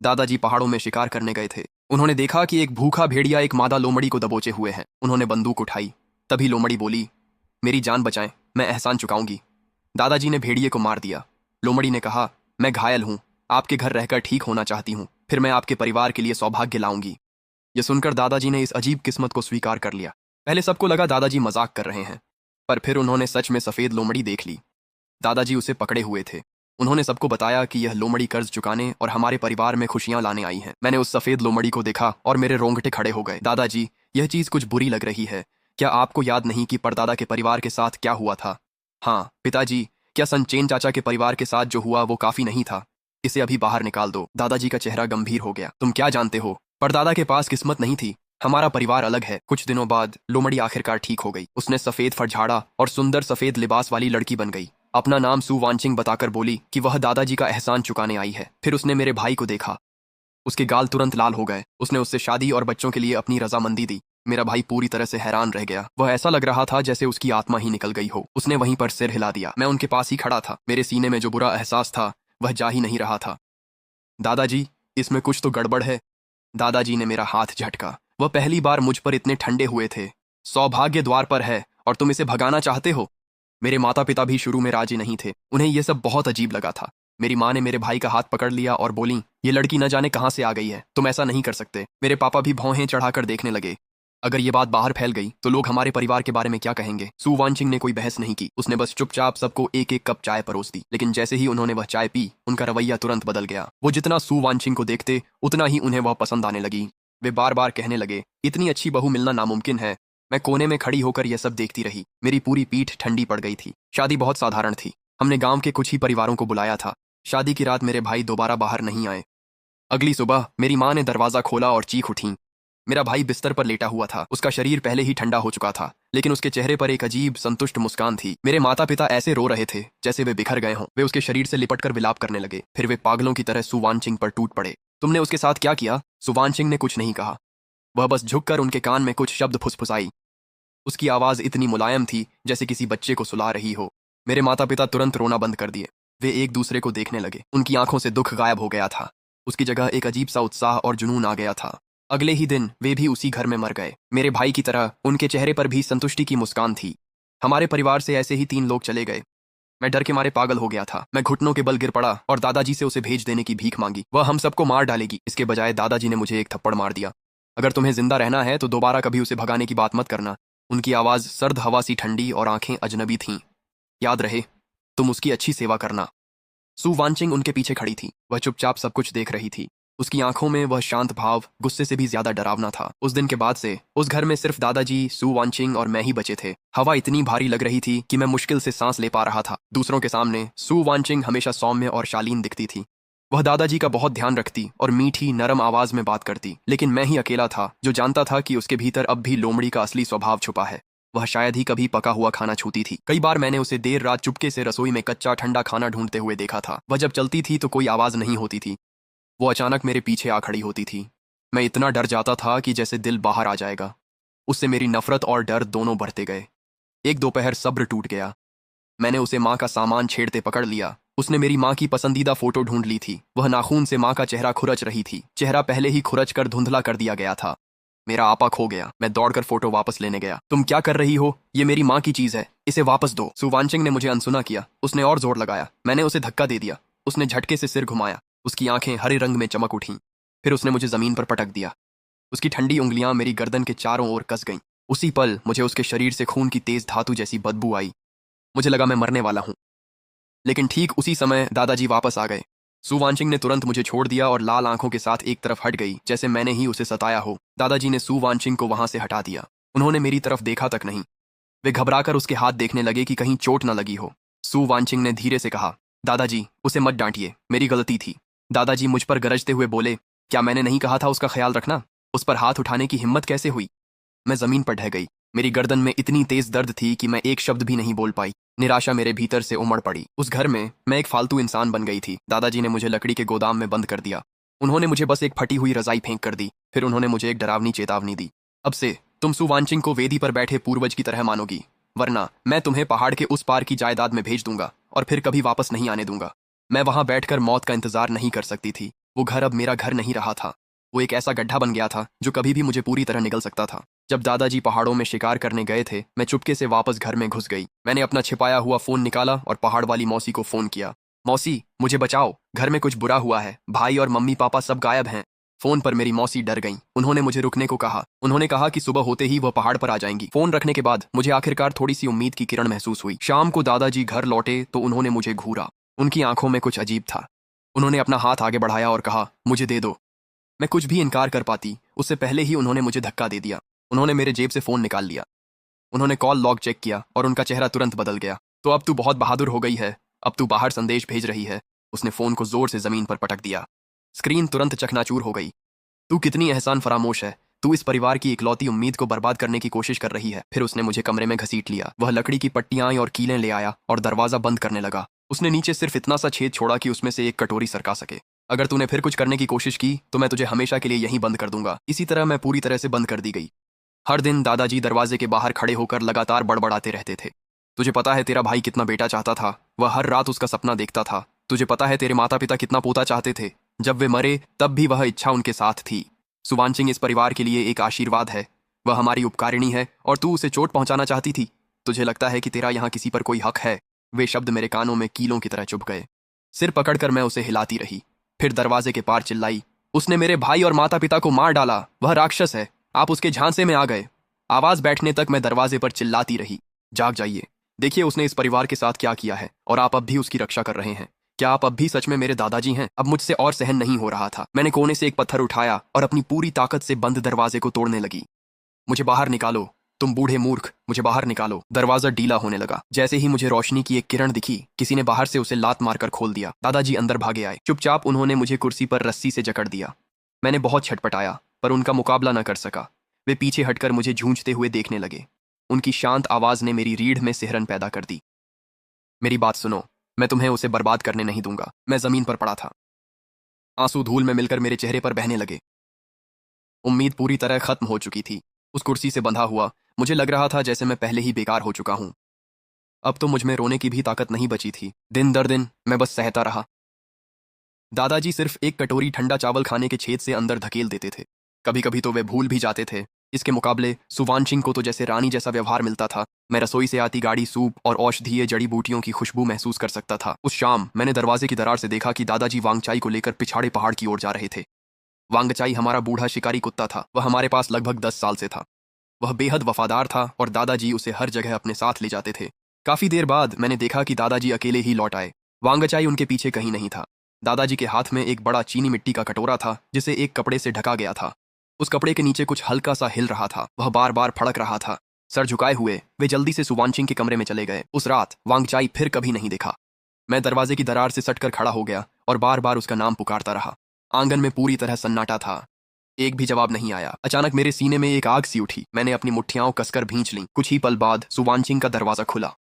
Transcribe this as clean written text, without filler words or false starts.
दादाजी पहाड़ों में शिकार करने गए थे। उन्होंने देखा कि एक भूखा भेड़िया एक मादा लोमड़ी को दबोचे हुए है। उन्होंने बंदूक उठाई। तभी लोमड़ी बोली, मेरी जान बचाएं, मैं एहसान चुकाऊंगी। दादाजी ने भेड़िए को मार दिया। लोमड़ी ने कहा, मैं घायल हूं, आपके घर रहकर ठीक होना चाहती हूं, फिर मैं आपके परिवार के लिए सौभाग्य लाऊंगी। यह सुनकर दादाजी ने इस अजीब किस्मत को स्वीकार कर लिया। पहले सबको लगा दादाजी मजाक कर रहे हैं, पर फिर उन्होंने सच में सफेद लोमड़ी देख ली। दादाजी उसे पकड़े हुए थे। उन्होंने सबको बताया कि यह लोमड़ी कर्ज चुकाने और हमारे परिवार में खुशियां लाने आई है। मैंने उस सफेद लोमड़ी को देखा और मेरे रोंगटे खड़े हो गए। दादाजी, यह चीज कुछ बुरी लग रही है। क्या आपको याद नहीं कि परदादा के परिवार के साथ क्या हुआ था? हाँ पिताजी, क्या संचेन चाचा के परिवार के साथ जो हुआ वो काफी नहीं था? इसे अभी बाहर निकाल दो। दादाजी का चेहरा गंभीर हो गया। तुम क्या जानते हो? परदादा के पास किस्मत नहीं थी, हमारा परिवार अलग है। कुछ दिनों बाद लोमड़ी आखिरकार ठीक हो गई। उसने सफेद फर झाड़ा और सुंदर सफेद लिबास वाली लड़की बन गई। अपना नाम सू वांचिंग बताकर बोली कि वह दादाजी का एहसान चुकाने आई है। फिर उसने मेरे भाई को देखा। उसके गाल तुरंत लाल हो गए। उसने उससे शादी और बच्चों के लिए अपनी रजामंदी दी। मेरा भाई पूरी तरह से हैरान रह गया। वह ऐसा लग रहा था जैसे उसकी आत्मा ही निकल गई हो। उसने वहीं पर सिर हिला दिया। मैं उनके पास ही खड़ा था। मेरे सीने में जो बुरा एहसास था वह जा ही नहीं रहा था। दादाजी, इसमें कुछ तो गड़बड़ है। दादाजी ने मेरा हाथ झटका। वह पहली बार मुझ पर इतने ठंडे हुए थे। सौभाग्य द्वार पर है और तुम इसे भगाना चाहते हो? मेरे माता पिता भी शुरू में राजी नहीं थे। उन्हें यह सब बहुत अजीब लगा था। मेरी माँ ने मेरे भाई का हाथ पकड़ लिया और बोली, ये लड़की न जाने कहाँ से आ गई है, तुम ऐसा नहीं कर सकते। मेरे पापा भी भौहें चढ़ाकर देखने लगे। अगर ये बात बाहर फैल गई तो लोग हमारे परिवार के बारे में क्या कहेंगे? सू वांचिंग ने कोई बहस नहीं की। उसने बस चुपचाप सबको एक एक कप चाय परोस दी। लेकिन जैसे ही उन्होंने वह चाय पी, उनका रवैया तुरंत बदल गया। वो जितना सू वांचिंग को देखते उतना ही उन्हें वह पसंद आने लगी। वे बार बार कहने लगे, इतनी अच्छी बहू मिलना नामुमकिन है। मैं कोने में खड़ी होकर यह सब देखती रही। मेरी पूरी पीठ ठंडी पड़ गई थी। शादी बहुत साधारण थी। हमने गांव के कुछ ही परिवारों को बुलाया था। शादी की रात मेरे भाई दोबारा बाहर नहीं आए। अगली सुबह मेरी माँ ने दरवाजा खोला और चीख उठी। मेरा भाई बिस्तर पर लेटा हुआ था। उसका शरीर पहले ही ठंडा हो चुका था, लेकिन उसके चेहरे पर एक अजीब संतुष्ट मुस्कान थी। मेरे माता पिता ऐसे रो रहे थे जैसे वे बिखर गए हों। वे उसके शरीर से लिपटकर विलाप करने लगे। फिर वे पागलों की तरह सू वांचिंग पर टूट पड़े। तुमने उसके साथ क्या किया? सू वांचिंग ने कुछ नहीं कहा। वह बस झुककर उनके कान में कुछ शब्द फुसफुसाई। उसकी आवाज इतनी मुलायम थी जैसे किसी बच्चे को सुला रही हो। मेरे माता पिता तुरंत रोना बंद कर दिए। वे एक दूसरे को देखने लगे। उनकी आंखों से दुख गायब हो गया था। उसकी जगह एक अजीब सा उत्साह और जुनून आ गया था। अगले ही दिन वे भी उसी घर में मर गए। मेरे भाई की तरह उनके चेहरे पर भी संतुष्टि की मुस्कान थी। हमारे परिवार से ऐसे ही 3 लोग चले गए। मैं डर के मारे पागल हो गया था। मैं घुटनों के बल गिर पड़ा और दादाजी से उसे भेज देने की भीख मांगी। वह हम सबको मार डालेगी। इसके बजाय दादाजी ने मुझे एक थप्पड़ मार दिया। अगर तुम्हें जिंदा रहना है तो दोबारा कभी उसे भगाने की बात मत करना। उनकी आवाज सर्द हवा सी ठंडी और आंखें अजनबी थीं। याद रहे, तुम उसकी अच्छी सेवा करना। सू वांचिंग उनके पीछे खड़ी थी। वह चुपचाप सब कुछ देख रही थी। उसकी आंखों में वह शांत भाव गुस्से से भी ज्यादा डरावना था। उस दिन के बाद से उस घर में सिर्फ दादाजी, सू वांचिंग और मैं ही बचे थे। हवा इतनी भारी लग रही थी कि मैं मुश्किल से सांस ले पा रहा था। दूसरों के सामने सू वांचिंग हमेशा सौम्य और शालीन दिखती थी। वह दादाजी का बहुत ध्यान रखती और मीठी नरम आवाज में बात करती। लेकिन मैं ही अकेला था जो जानता था कि उसके भीतर अब भी लोमड़ी का असली स्वभाव छुपा है। वह शायद ही कभी पका हुआ खाना छूती थी। कई बार मैंने उसे देर रात चुपके से रसोई में कच्चा ठंडा खाना ढूंढते हुए देखा था। वह जब चलती थी तो कोई आवाज नहीं होती थी। वो अचानक मेरे पीछे आ खड़ी होती थी। मैं इतना डर जाता था कि जैसे दिल बाहर आ जाएगा। उससे मेरी नफरत और डर दोनों बढ़ते गए। एक दोपहर सब्र टूट गया। मैंने उसे माँ का सामान छेड़ते पकड़ लिया। उसने मेरी माँ की पसंदीदा फोटो ढूंढ ली थी। वह नाखून से माँ का चेहरा खुरच रही थी। चेहरा पहले ही खुरच कर धुंधला कर दिया गया था। मेरा आपा खो गया। मैं दौड़कर फोटो वापस लेने गया। तुम क्या कर रही हो? ये मेरी माँ की चीज है, इसे वापस दो। सू वांचिंग ने मुझे अनसुना किया। उसने और जोर लगाया। मैंने उसे धक्का दे दिया। उसने झटके से सिर घुमाया। उसकी आंखें हरे रंग में चमक उठीं। फिर उसने मुझे जमीन पर पटक दिया। उसकी ठंडी उंगलियां मेरी गर्दन के चारों ओर कस गईं। उसी पल मुझे उसके शरीर से खून की तेज धातु जैसी बदबू आई। मुझे लगा मैं मरने वाला हूं। लेकिन ठीक उसी समय दादाजी वापस आ गए। सू वांचिंग ने तुरंत मुझे छोड़ दिया और लाल आंखों के साथ एक तरफ हट गई, जैसे मैंने ही उसे सताया हो। दादाजी ने सू वांचिंग को वहां से हटा दिया। उन्होंने मेरी तरफ देखा तक नहीं। वे घबराकर उसके हाथ देखने लगे कि कहीं चोट न लगी हो। सू वांचिंग ने धीरे से कहा, दादाजी उसे मत डांटिए, मेरी गलती थी। दादाजी मुझ पर गरजते हुए बोले, क्या मैंने नहीं कहा था उसका ख्याल रखना? उस पर हाथ उठाने की हिम्मत कैसे हुई? मैं जमीन पर ढह गई। मेरी गर्दन में इतनी तेज दर्द थी कि मैं एक शब्द भी नहीं बोल पाई। निराशा मेरे भीतर से उमड़ पड़ी। उस घर में मैं एक फालतू इंसान बन गई थी। दादाजी ने मुझे लकड़ी के गोदाम में बंद कर दिया। उन्होंने मुझे बस एक फटी हुई रजाई फेंक कर दी। फिर उन्होंने मुझे एक डरावनी चेतावनी दी, अब से तुम सू वांचिंग को वेदी पर बैठे पूर्वज की तरह मानोगी, वरना मैं तुम्हें पहाड़ के उस पार की जायदाद में भेज दूंगा और फिर कभी वापस नहीं आने दूंगा। मैं वहां बैठकर मौत का इंतजार नहीं कर सकती थी। वो घर अब मेरा घर नहीं रहा था। वो एक ऐसा गड्ढा बन गया था जो कभी भी मुझे पूरी तरह निगल सकता था। जब दादाजी पहाड़ों में शिकार करने गए थे, मैं चुपके से वापस घर में घुस गई। मैंने अपना छिपाया हुआ फोन निकाला और पहाड़ वाली मौसी को फोन किया। मौसी, मुझे बचाओ, घर में कुछ बुरा हुआ है, भाई और मम्मी पापा सब गायब हैं। फोन पर मेरी मौसी डर गईं। उन्होंने मुझे रुकने को कहा। उन्होंने कहा कि सुबह होते ही वह पहाड़ पर आ जाएंगी। फोन रखने के बाद मुझे आखिरकार थोड़ी सी उम्मीद की किरण महसूस हुई। शाम को दादाजी घर लौटे तो उन्होंने मुझे घूरा। उनकी आंखों में कुछ अजीब था। उन्होंने अपना हाथ आगे बढ़ाया और कहा, मुझे दे दो। मैं कुछ भी इनकार कर पाती उससे पहले ही उन्होंने मुझे धक्का दे दिया। उन्होंने मेरे जेब से फोन निकाल लिया। उन्होंने कॉल लॉग चेक किया और उनका चेहरा तुरंत बदल गया। तो अब तू बहुत बहादुर हो गई है, अब तू बाहर संदेश भेज रही है। उसने फोन को जोर से जमीन पर पटक दिया। स्क्रीन तुरंत चकनाचूर हो गई। तू कितनी एहसान फरामोश है, तू इस परिवार की इकलौती उम्मीद को बर्बाद करने की कोशिश कर रही है। फिर उसने मुझे कमरे में घसीट लिया। वह लकड़ी की पट्टियां और कीलें ले आया और दरवाजा बंद करने लगा। उसने नीचे सिर्फ इतना सा छेद छोड़ा कि उसमें से एक कटोरी सरका सके। अगर तूने फिर कुछ करने की कोशिश की तो मैं तुझे हमेशा के लिए यहीं बंद कर दूंगा। इसी तरह मैं पूरी तरह से बंद कर दी गई। हर दिन दादाजी दरवाजे के बाहर खड़े होकर लगातार बड़बड़ाते रहते थे। तुझे पता है तेरा भाई कितना बेटा चाहता था, वह हर रात उसका सपना देखता था। तुझे पता है तेरे माता पिता कितना पोता चाहते थे, जब वे मरे तब भी वह इच्छा उनके साथ थी। सुवांशिंग इस परिवार के लिए एक आशीर्वाद है, वह हमारी उपकारिणी है और तू उसे चोट पहुंचाना चाहती थी। तुझे लगता है कि तेरा यहाँ किसी पर कोई हक है। वे शब्द मेरे कानों में कीलों की तरह चुभ गए। सिर पकड़कर मैं उसे हिलाती रही। फिर दरवाजे के पार चिल्लाई, उसने मेरे भाई और माता पिता को मार डाला, वह राक्षस है, आप उसके झांसे में आ गए। आवाज बैठने तक मैं दरवाजे पर चिल्लाती रही, जाग जाइए, देखिए उसने इस परिवार के साथ क्या किया है और आप अब भी उसकी रक्षा कर रहे हैं। क्या आप अब भी सच में मेरे दादाजी हैं? अब मुझसे और सहन नहीं हो रहा था। मैंने कोने से एक पत्थर उठाया और अपनी पूरी ताकत से बंद दरवाजे को तोड़ने लगी। मुझे बाहर निकालो, तुम बूढ़े मूर्ख, मुझे बाहर निकालो। दरवाजा ढीला होने लगा। जैसे ही मुझे रोशनी की एक किरण दिखी, किसी ने बाहर से उसे लात मारकर खोल दिया। दादाजी अंदर भागे आए। चुपचाप उन्होंने मुझे कुर्सी पर रस्सी से जकड़ दिया। मैंने बहुत छटपटाया पर उनका मुकाबला न कर सका। वे पीछे हटकर मुझे झूंझते हुए देखने लगे। उनकी शांत आवाज ने मेरी रीढ़ में सिहरन पैदा कर दी। मेरी बात सुनो, मैं तुम्हें उसे बर्बाद करने नहीं दूंगा। मैं जमीन पर पड़ा था। आंसू धूल में मिलकर मेरे चेहरे पर बहने लगे। उम्मीद पूरी तरह खत्म हो चुकी थी। उस कुर्सी से बंधा हुआ मुझे लग रहा था जैसे मैं पहले ही बेकार हो चुका हूं। अब तो मुझ में रोने की भी ताकत नहीं बची थी। दिन दर दिन मैं बस सहता रहा। दादाजी सिर्फ एक कटोरी ठंडा चावल खाने के छेद से अंदर धकेल देते थे। कभी कभी तो वे भूल भी जाते थे। इसके मुकाबले सुवांशिंग को तो जैसे रानी जैसा व्यवहार मिलता था। मैं रसोई से आती गाड़ी सूप और औषधीय जड़ी बूटियों की खुशबू महसूस कर सकता था। उस शाम मैंने दरवाजे की दरार से देखा कि दादाजी वांगचाई को लेकर पिछाड़े पहाड़ की ओर जा रहे थे। वांगचाई हमारा बूढ़ा शिकारी कुत्ता था। वह हमारे पास लगभग 10 साल से था। वह बेहद वफादार था और दादाजी उसे हर जगह अपने साथ ले जाते थे। काफी देर बाद मैंने देखा कि दादाजी अकेले ही लौट आए। वांगचाई उनके पीछे कहीं नहीं था। दादाजी के हाथ में एक बड़ा चीनी मिट्टी का कटोरा था जिसे एक कपड़े से ढका गया था। उस कपड़े के नीचे कुछ हल्का सा हिल रहा था। वह बार बार फड़क रहा था। सर झुकाए हुए वे जल्दी से सुवांशिंग के कमरे में चले गए। उस रात वांगचाई फिर कभी नहीं दिखा। मैं दरवाजे की दरार से सटकर खड़ा हो गया और बार बार उसका नाम पुकारता रहा। आंगन में पूरी तरह सन्नाटा था। एक भी जवाब नहीं आया। अचानक मेरे सीने में एक आग सी उठी। मैंने अपनी मुट्ठियां कसकर भींच लीं। कुछ ही पल बाद सुवांशिंग का दरवाजा खुला।